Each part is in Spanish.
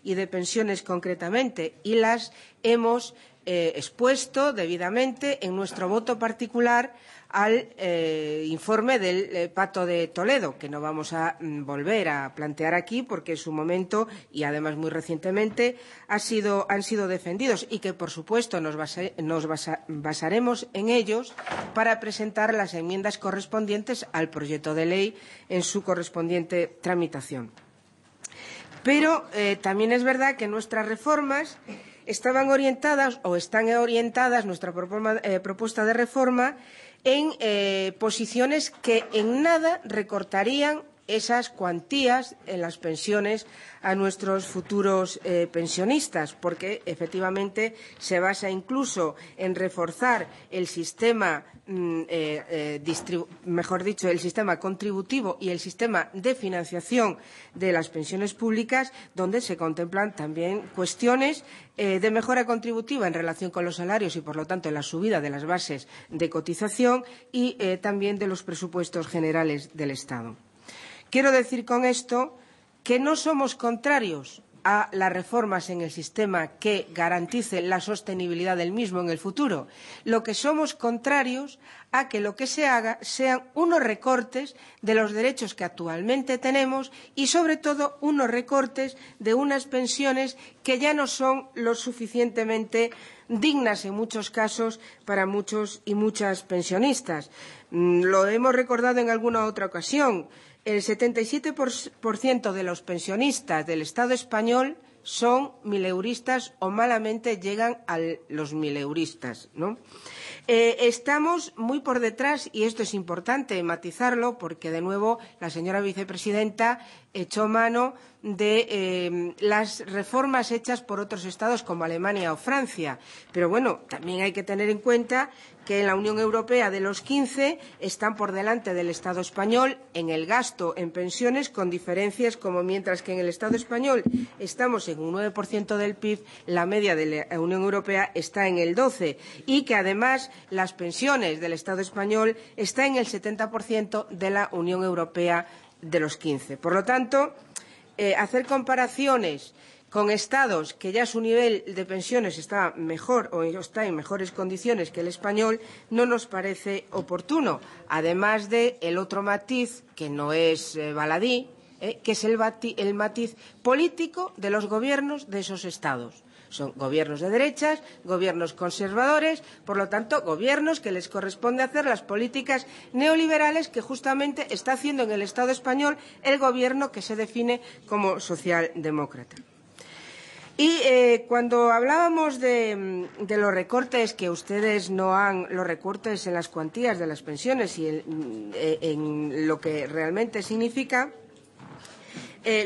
y de pensiones concretamente, y las hemos expuesto debidamente en nuestro voto particular al informe del Pacto de Toledo, que no vamos a volver a plantear aquí porque en su momento y además muy recientemente han sido defendidos y que, por supuesto, nos basaremos en ellos para presentar las enmiendas correspondientes al proyecto de ley en su correspondiente tramitación. Pero también es verdad que nuestras reformas estaban orientadas o están orientadas, nuestra propuesta de reforma, en posiciones que en nada recortarían esas cuantías en las pensiones a nuestros futuros pensionistas, porque efectivamente se basa incluso en reforzar el sistema, mejor dicho, el sistema contributivo y el sistema de financiación de las pensiones públicas, donde se contemplan también cuestiones de mejora contributiva en relación con los salarios y, por lo tanto, en la subida de las bases de cotización y también de los presupuestos generales del Estado. Quiero decir con esto que no somos contrarios a las reformas en el sistema que garanticen la sostenibilidad del mismo en el futuro. Lo que somos contrarios a que lo que se haga sean unos recortes de los derechos que actualmente tenemos y, sobre todo, unos recortes de unas pensiones que ya no son lo suficientemente dignas en muchos casos para muchos y muchas pensionistas. Lo hemos recordado en alguna otra ocasión. El 77% de los pensionistas del Estado español son mileuristas o malamente llegan a los mileuristas, ¿no? Estamos muy por detrás, y esto es importante matizarlo, porque de nuevo la señora vicepresidenta echó mano de las reformas hechas por otros estados como Alemania o Francia. Pero bueno, también hay que tener en cuenta que en la Unión Europea de los 15 están por delante del Estado español en el gasto en pensiones, con diferencias como mientras que en el Estado español estamos en un 9% del PIB, la media de la Unión Europea está en el 12% y que además las pensiones del Estado español están en el 70% de la Unión Europea de los 15. Por lo tanto, hacer comparaciones con estados que ya su nivel de pensiones está mejor o está en mejores condiciones que el español no nos parece oportuno, además del otro matiz, que no es baladí, que es el matiz político de los gobiernos de esos estados. Son gobiernos de derechas, gobiernos conservadores, por lo tanto, gobiernos que les corresponde hacer las políticas neoliberales que justamente está haciendo en el Estado español el gobierno que se define como socialdemócrata. Y cuando hablábamos de los recortes que ustedes no han, los recortes en las cuantías de las pensiones y en lo que realmente significa,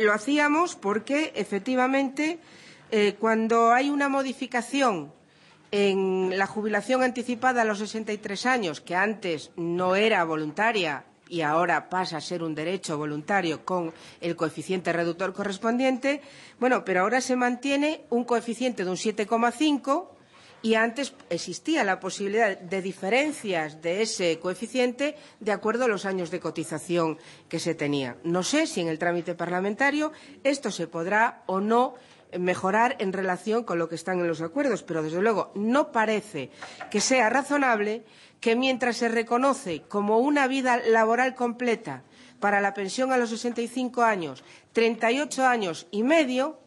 lo hacíamos porque efectivamente cuando hay una modificación en la jubilación anticipada a los 63 años, que antes no era voluntaria y ahora pasa a ser un derecho voluntario con el coeficiente reductor correspondiente, bueno, pero ahora se mantiene un coeficiente de un 7,5 y antes existía la posibilidad de diferencias de ese coeficiente de acuerdo a los años de cotización que se tenía. No sé si en el trámite parlamentario esto se podrá o no mejorar en relación con lo que están en los acuerdos, pero desde luego no parece que sea razonable que mientras se reconoce como una vida laboral completa para la pensión a los 65 años, 38 años y medio,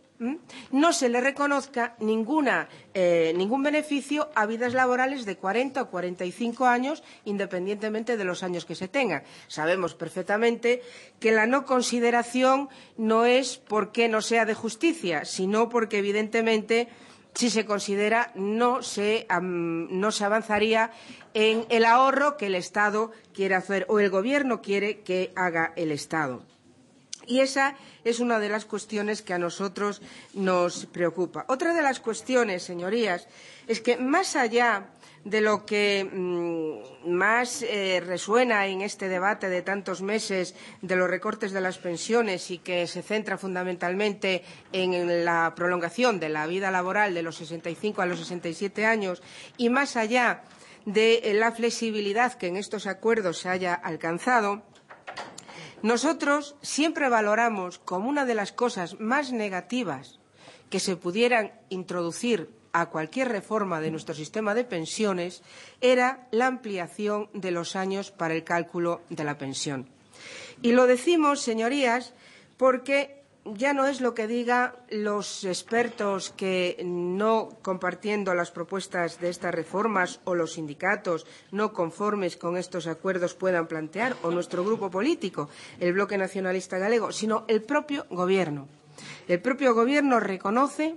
no se le reconozca ningún beneficio a vidas laborales de 40 o 45 años, independientemente de los años que se tengan. Sabemos perfectamente que la no consideración no es porque no sea de justicia, sino porque, evidentemente, si se considera, no se avanzaría en el ahorro que el Estado quiere hacer o el Gobierno quiere que haga el Estado. Y esa es una de las cuestiones que a nosotros nos preocupa. Otra de las cuestiones, señorías, es que más allá de lo que más resuena en este debate de tantos meses de los recortes de las pensiones y que se centra fundamentalmente en la prolongación de la vida laboral de los 65 a los 67 años y más allá de la flexibilidad que en estos acuerdos se haya alcanzado, nosotros siempre valoramos como una de las cosas más negativas que se pudieran introducir a cualquier reforma de nuestro sistema de pensiones era la ampliación de los años para el cálculo de la pensión. Y lo decimos, señorías, porque ya no es lo que digan los expertos que, no compartiendo las propuestas de estas reformas, o los sindicatos no conformes con estos acuerdos puedan plantear, o nuestro grupo político, el Bloque Nacionalista Galego, sino el propio Gobierno. El propio Gobierno reconoce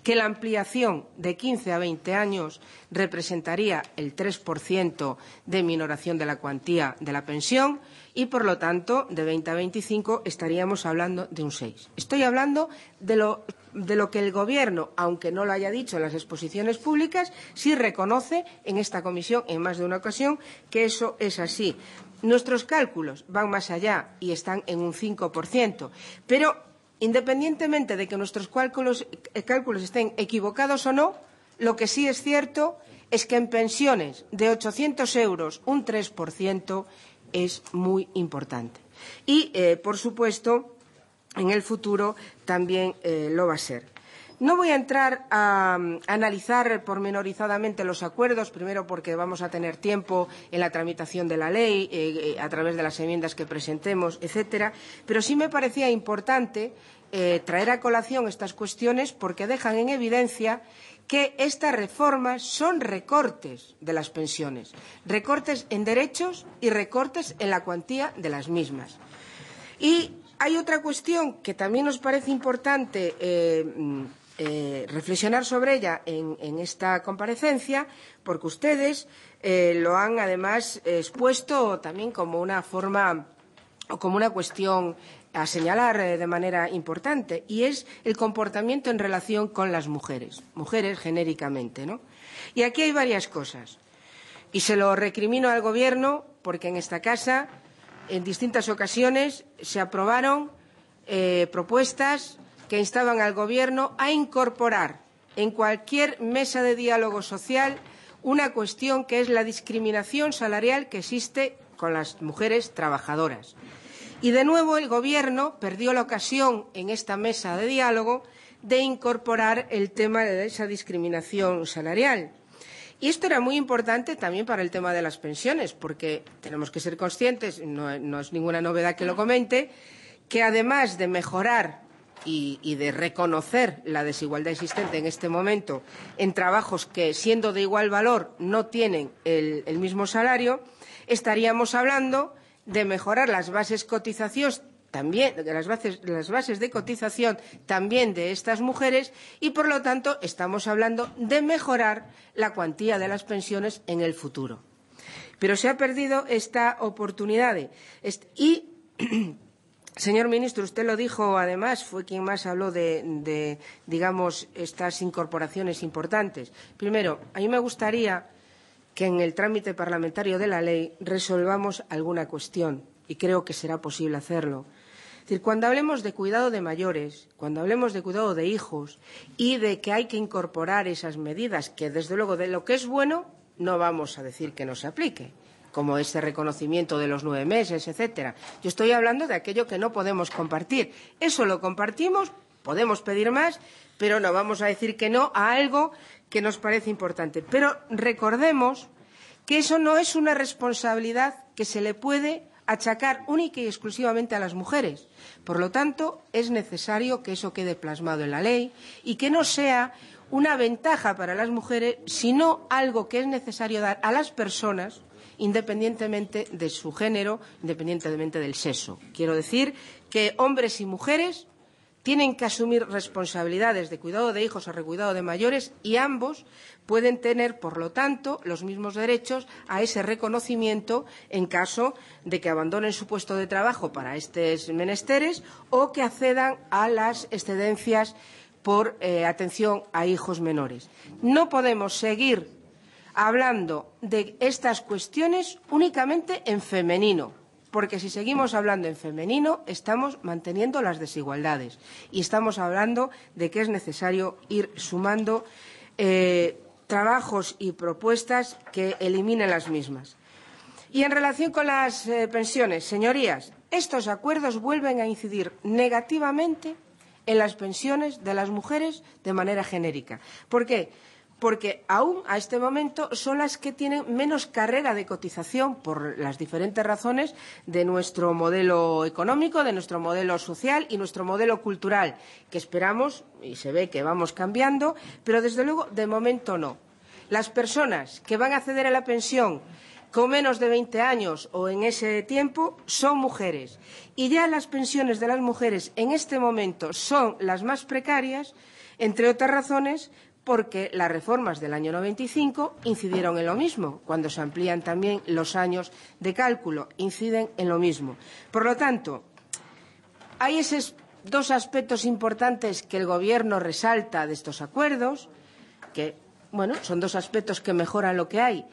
que la ampliación de 15 a 20 años representaría el 3% de minoración de la cuantía de la pensión y, por lo tanto, de 20 a 25 estaríamos hablando de un 6. Estoy hablando de lo que el Gobierno, aunque no lo haya dicho en las exposiciones públicas, sí reconoce en esta comisión, en más de una ocasión, que eso es así. Nuestros cálculos van más allá y están en un 5%, pero independientemente de que nuestros cálculos estén equivocados o no, lo que sí es cierto es que en pensiones de 800 euros un 3% es muy importante. Y, por supuesto, en el futuro también lo va a ser. No voy a entrar a analizar pormenorizadamente los acuerdos, primero porque vamos a tener tiempo en la tramitación de la ley, a través de las enmiendas que presentemos, etcétera, pero sí me parecía importante traer a colación estas cuestiones porque dejan en evidencia que estas reformas son recortes de las pensiones, recortes en derechos y recortes en la cuantía de las mismas. Y hay otra cuestión que también nos parece importante reflexionar sobre ella en esta comparecencia, porque ustedes lo han además expuesto también como una forma o como una cuestión a señalar de manera importante, y es el comportamiento en relación con las mujeres genéricamente, ¿no? Y aquí hay varias cosas, y se lo recrimino al Gobierno porque en esta casa en distintas ocasiones se aprobaron propuestas que instaban al Gobierno a incorporar en cualquier mesa de diálogo social una cuestión que es la discriminación salarial que existe con las mujeres trabajadoras. Y, de nuevo, el Gobierno perdió la ocasión en esta mesa de diálogo de incorporar el tema de esa discriminación salarial. Y esto era muy importante también para el tema de las pensiones, porque tenemos que ser conscientes, no es ninguna novedad que lo comente, que además de mejorar y de reconocer la desigualdad existente en este momento en trabajos que, siendo de igual valor, no tienen el mismo salario, estaríamos hablando de mejorar las bases cotizaciones también, las bases de cotización también de estas mujeres y, por lo tanto, estamos hablando de mejorar la cuantía de las pensiones en el futuro. Pero se ha perdido esta oportunidad y, señor ministro, usted lo dijo, además, fue quien más habló de digamos, estas incorporaciones importantes. Primero, a mí me gustaría que en el trámite parlamentario de la ley resolvamos alguna cuestión, y creo que será posible hacerlo. Es decir, cuando hablemos de cuidado de mayores, cuando hablemos de cuidado de hijos y de que hay que incorporar esas medidas, que desde luego de lo que es bueno no vamos a decir que no se aplique, como ese reconocimiento de los 9 meses, etcétera. Yo estoy hablando de aquello que no podemos compartir. Eso lo compartimos, podemos pedir más, pero no vamos a decir que no a algo que nos parece importante. Pero recordemos que eso no es una responsabilidad que se le puede achacar única y exclusivamente a las mujeres. Por lo tanto, es necesario que eso quede plasmado en la ley y que no sea una ventaja para las mujeres, sino algo que es necesario dar a las personas independientemente de su género, independientemente del sexo. Quiero decir que hombres y mujeres tienen que asumir responsabilidades de cuidado de hijos o recuidado de mayores y ambos pueden tener, por lo tanto, los mismos derechos a ese reconocimiento en caso de que abandonen su puesto de trabajo para estos menesteres o que accedan a las excedencias por atención a hijos menores. No podemos seguir hablando de estas cuestiones únicamente en femenino, porque si seguimos hablando en femenino estamos manteniendo las desigualdades y estamos hablando de que es necesario ir sumando trabajos y propuestas que eliminen las mismas. Y en relación con las pensiones, señorías, estos acuerdos vuelven a incidir negativamente en las pensiones de las mujeres de manera genérica. ¿Por qué? Porque aún a este momento son las que tienen menos carrera de cotización por las diferentes razones de nuestro modelo económico, de nuestro modelo social y nuestro modelo cultural, que esperamos, y se ve que vamos cambiando, pero desde luego de momento no. Las personas que van a acceder a la pensión con menos de 20 años o en ese tiempo son mujeres. Y ya las pensiones de las mujeres en este momento son las más precarias, entre otras razones, porque las reformas del año 95 incidieron en lo mismo. Cuando se amplían también los años de cálculo, inciden en lo mismo. Por lo tanto, hay esos dos aspectos importantes que el Gobierno resalta de estos acuerdos, que, bueno, son dos aspectos que mejoran lo que hay,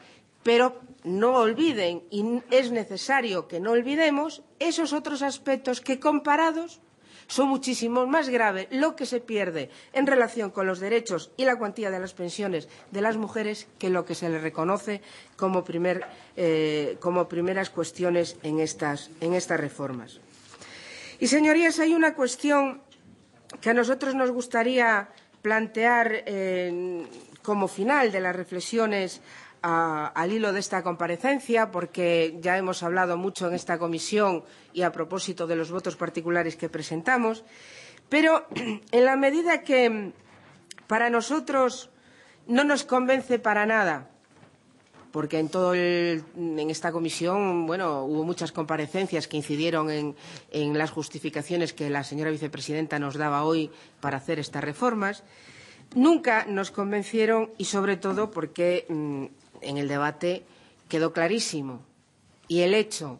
pero no olviden, y es necesario que no olvidemos, esos otros aspectos que, comparados, son muchísimo más graves lo que se pierde en relación con los derechos y la cuantía de las pensiones de las mujeres que lo que se les reconoce como primeras cuestiones en estas reformas. Y, señorías, hay una cuestión que a nosotros nos gustaría plantear como final de las reflexiones al hilo de esta comparecencia, porque ya hemos hablado mucho en esta comisión y a propósito de los votos particulares que presentamos, pero en la medida que para nosotros no nos convence para nada, porque en esta comisión, bueno, hubo muchas comparecencias que incidieron en las justificaciones que la señora vicepresidenta nos daba hoy para hacer estas reformas, nunca nos convencieron y, sobre todo, porque en el debate quedó clarísimo. Y el hecho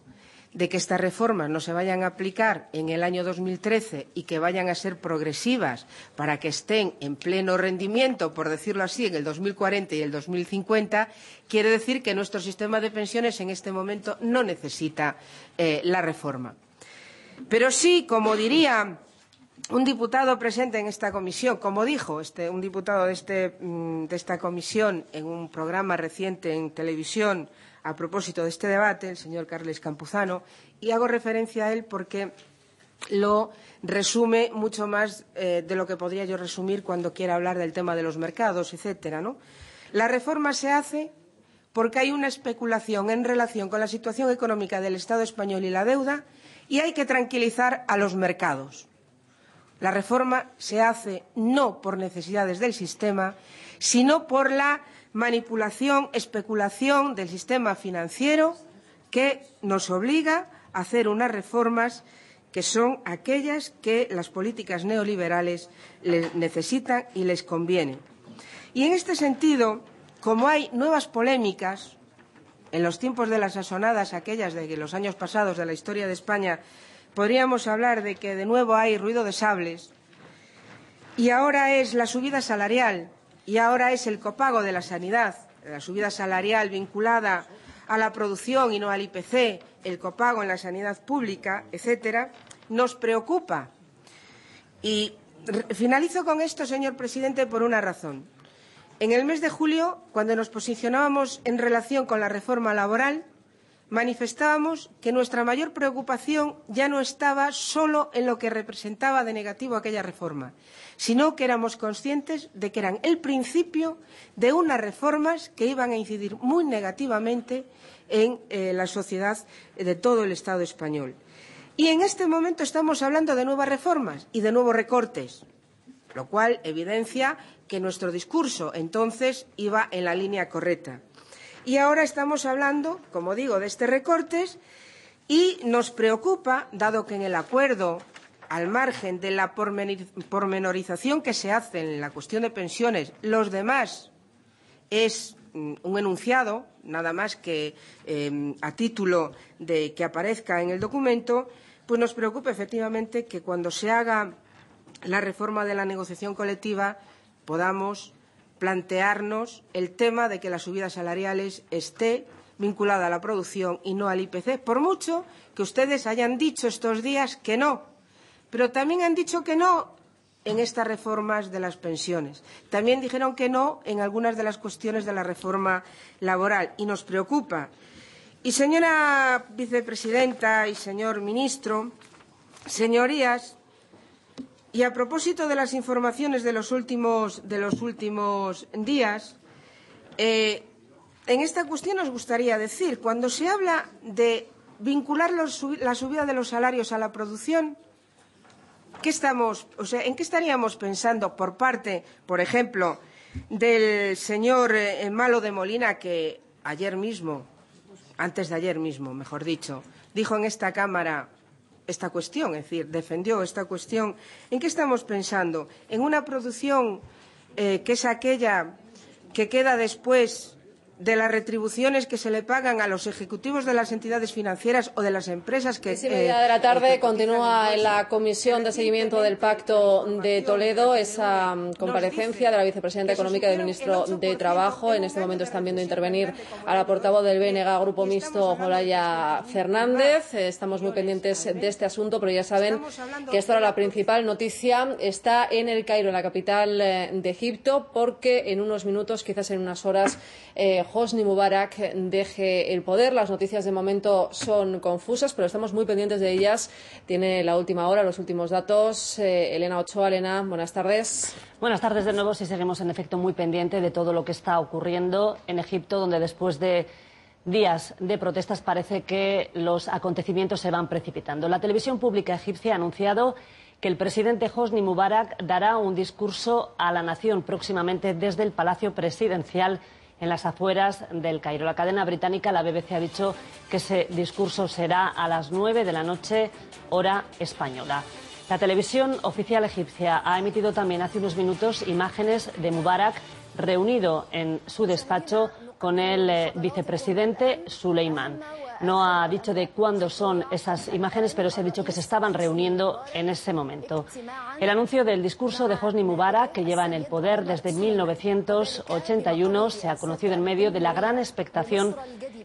de que estas reformas no se vayan a aplicar en el año 2013 y que vayan a ser progresivas para que estén en pleno rendimiento, por decirlo así, en el 2040 y el 2050, quiere decir que nuestro sistema de pensiones en este momento no necesita la reforma. Pero sí, como diría un diputado presente en esta comisión, como dijo un diputado de esta comisión en un programa reciente en televisión a propósito de este debate, el señor Carles Campuzano, y hago referencia a él porque lo resume mucho más de lo que podría yo resumir cuando quiera hablar del tema de los mercados, etcétera, ¿no? La reforma se hace porque hay una especulación en relación con la situación económica del Estado español y la deuda, y hay que tranquilizar a los mercados. La reforma se hace no por necesidades del sistema, sino por la manipulación, especulación del sistema financiero que nos obliga a hacer unas reformas que son aquellas que las políticas neoliberales necesitan y les convienen. Y en este sentido, como hay nuevas polémicas, en los tiempos de las asonadas, aquellas de los años pasados de la historia de España, podríamos hablar de que de nuevo hay ruido de sables, y ahora es la subida salarial, y ahora es el copago de la sanidad, la subida salarial vinculada a la producción y no al IPC, el copago en la sanidad pública, etcétera, nos preocupa. Y finalizo con esto, señor presidente, por una razón. En el mes de julio, cuando nos posicionábamos en relación con la reforma laboral, manifestábamos que nuestra mayor preocupación ya no estaba solo en lo que representaba de negativo aquella reforma, sino que éramos conscientes de que eran el principio de unas reformas que iban a incidir muy negativamente en la sociedad de todo el Estado español. Y en este momento estamos hablando de nuevas reformas y de nuevos recortes, lo cual evidencia que nuestro discurso entonces iba en la línea correcta. Y ahora estamos hablando, como digo, de estos recortes y nos preocupa, dado que en el acuerdo, al margen de la pormenorización que se hace en la cuestión de pensiones, los demás es un enunciado, nada más que a título de que aparezca en el documento, pues nos preocupa efectivamente que cuando se haga la reforma de la negociación colectiva podamos plantearnos el tema de que las subidas salariales esté vinculada a la producción y no al IPC, por mucho que ustedes hayan dicho estos días que no, pero también han dicho que no en estas reformas de las pensiones. También dijeron que no en algunas de las cuestiones de la reforma laboral y nos preocupa. Y, señora vicepresidenta y señor ministro, señorías, Y a propósito de las informaciones de los últimos días, en esta cuestión nos gustaría decir, cuando se habla de vincular la subida de los salarios a la producción, ¿en qué estaríamos pensando por parte, por ejemplo, del señor Malo de Molina, que antes de ayer mismo, mejor dicho, dijo en esta Cámara esta cuestión, es decir, defendió esta cuestión? ¿En qué estamos pensando? ¿En una producción que es aquella que queda después de las retribuciones que se le pagan a los ejecutivos de las entidades financieras o de las empresas que... 6:30 de la tarde continúa en la Comisión de Seguimiento del Pacto de Toledo esa comparecencia de la vicepresidenta económica y del ministro de Trabajo. En este momento están viendo intervenir a la portavoz del BNG Grupo Mixto, Olaya Fernández. Estamos muy pendientes de este asunto, pero ya saben que esta era la principal noticia. Está en El Cairo, en la capital de Egipto, porque en unos minutos, quizás en unas horas, Hosni Mubarak deje el poder. Las noticias de momento son confusas, pero estamos muy pendientes de ellas. Tiene la última hora, los últimos datos. Elena Ochoa. Elena, buenas tardes. Buenas tardes de nuevo. Sí, seguimos en efecto muy pendiente de todo lo que está ocurriendo en Egipto, donde después de días de protestas parece que los acontecimientos se van precipitando. La televisión pública egipcia ha anunciado que el presidente Hosni Mubarak dará un discurso a la nación próximamente desde el Palacio Presidencial en las afueras del Cairo. La cadena británica, la BBC, ha dicho que ese discurso será a las 9 de la noche, hora española. La televisión oficial egipcia ha emitido también hace unos minutos imágenes de Mubarak reunido en su despacho con el vicepresidente Suleiman. No ha dicho de cuándo son esas imágenes, pero se ha dicho que se estaban reuniendo en ese momento. El anuncio del discurso de Hosni Mubarak, que lleva en el poder desde 1981, se ha conocido en medio de la gran expectación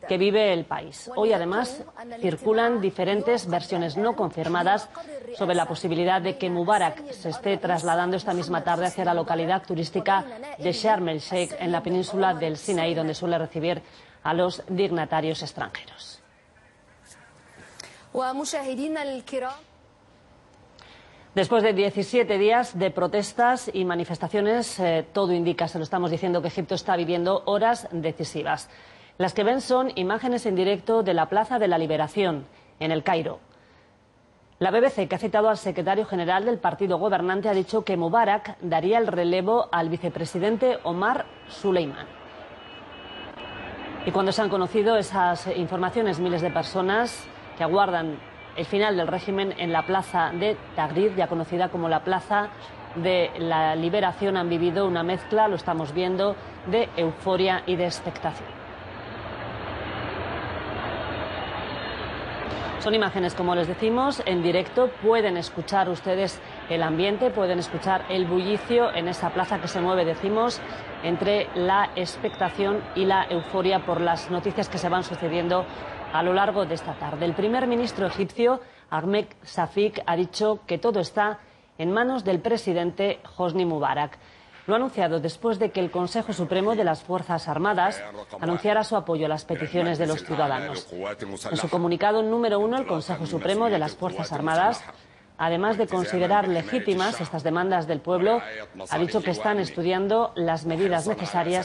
que vive el país. Hoy, además, circulan diferentes versiones no confirmadas sobre la posibilidad de que Mubarak se esté trasladando esta misma tarde hacia la localidad turística de Sharm el Sheikh, en la península del Sinaí, donde suele recibir a los dignatarios extranjeros. Después de 17 días de protestas y manifestaciones, todo indica, se lo estamos diciendo, que Egipto está viviendo horas decisivas. Las que ven son imágenes en directo de la Plaza de la Liberación, en El Cairo. La BBC, que ha citado al secretario general del partido gobernante, ha dicho que Mubarak daría el relevo al vicepresidente Omar Suleiman. Y cuando se han conocido esas informaciones, miles de personas que aguardan el final del régimen en la plaza de Tahrir, ya conocida como la Plaza de la Liberación, han vivido una mezcla, lo estamos viendo, de euforia y de expectación. Son imágenes, como les decimos, en directo. Pueden escuchar ustedes el ambiente, pueden escuchar el bullicio en esa plaza que se mueve, decimos, entre la expectación y la euforia por las noticias que se van sucediendo a lo largo de esta tarde. El primer ministro egipcio, Ahmed Shafik, ha dicho que todo está en manos del presidente Hosni Mubarak. Lo ha anunciado después de que el Consejo Supremo de las Fuerzas Armadas anunciara su apoyo a las peticiones de los ciudadanos. En su comunicado número 1, el Consejo Supremo de las Fuerzas Armadas, además de considerar legítimas estas demandas del pueblo, ha dicho que están estudiando las medidas necesarias